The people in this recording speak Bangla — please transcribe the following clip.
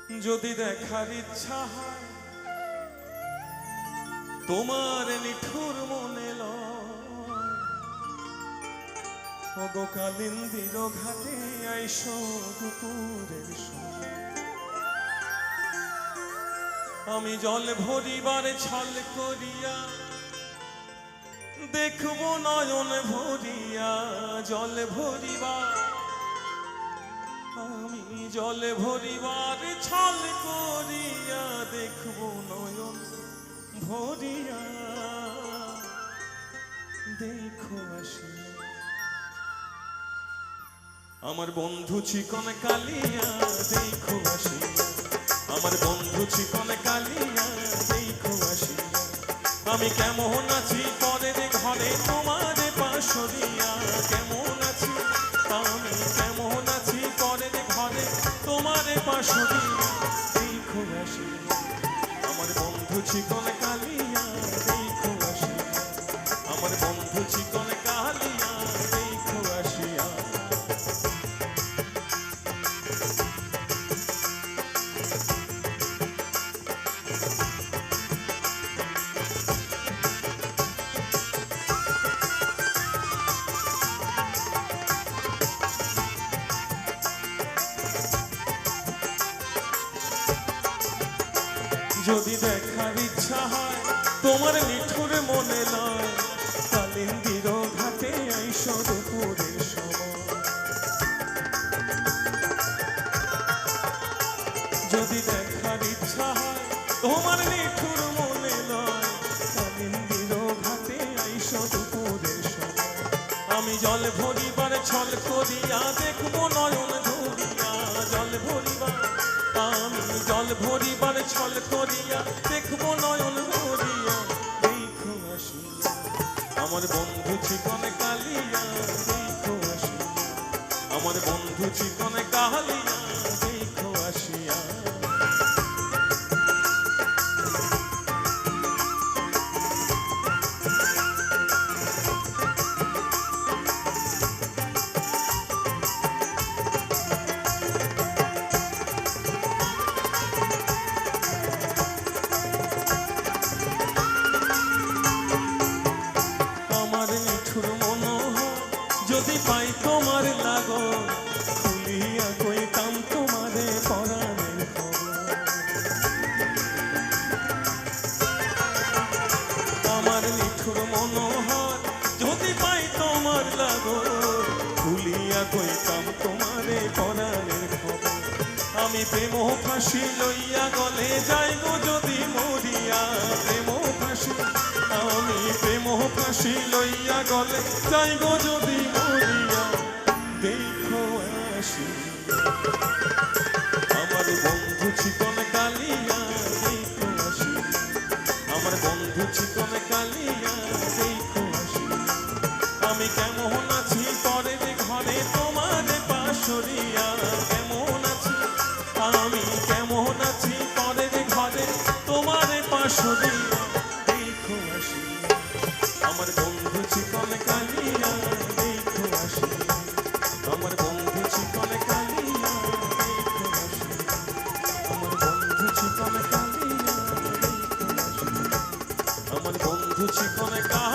যদি দেখার ইচ্ছা হয় তোমার নিঠুর মনে লগো কালিন্দির ঘাটে আইসো দুপুরের সময় আমি জল ভরিবার ছল করিয়া দেখব নয়ন ভরিয়া জল ভরিবা আমি জল ভরিবার ছল করিয়া দেখব নয়ন ভরিয়া দেখো আসি আমার বন্ধু চিকন কালিয়া দেখো আসি আমার বন্ধু চিকন কালিয়া দেখো আসি আমি কেমন আছি পরের ঘরে তোমার পাশরিয়া কেমন আছি আমি কেমন আছি পরের ঘরে তোমার পাশরিয়া দেখো আসি আমার বন্ধু চিকন কালিয়া দেখো আসি আমার বন্ধু চিকন কালিয়া দেখো আসিয়া যদি দেখার ইচ্ছা হয় তোমার নিঠুর মনে লয় কালিন্দির ঘাটে আইসো দুপুরের সময় যদি দেখার ইচ্ছা হয় তোমার নিঠুর মনে লয় কালিন্দির ঘাটে আইসো দুপুরের সময় আমি জল ভরিবার ছল করিয়া দেখবো নয়ন ধরিয়া জল ভরিবার আমি জল ভরিবার ছল করিয়া দেখব নয়ন ভরিয়া দেখো আসি আমার বন্ধু চিকন কালিয়া দেখো আসি আমার বন্ধু চিকন কালিয়া দেখো আসিয়া যদি পাই তোমার লাগো খুলিয়া কইতাম তোমারে পরাণের খবর আমার নিঠুর মনোহর যদি পাই তোমার লাগো খুলিয়া কইতাম তোমারে পরাণের খবর আমি প্রেম ফাঁসি লইয়া গলে যাইব যদি মরিয়া প্রেম ফাঁসি আমি প্রেম ফাঁসি লইয়া গলে যাইব যদি মরিয়া দেখো আসি আমার বন্ধু চিকন কালিয়া দেখো আসি আমার বন্ধু চিকন কালিয়া দেখো আসি আমি কেমন আছি পরের ঘরে তোমার পাশরিয়া কেমন আছি আমি কেমন আছি পরের ঘরে তোমার পাশরিয়া দেখো আসি আমার বন্ধু চিকন কালিয়া দেখো আসি আমার বন্ধু চিকন কালিয়া দেখো আসি আমার বন্ধু চিকন কালিয়া দেখো আসি আমার বন্ধু চিকন কালিয়া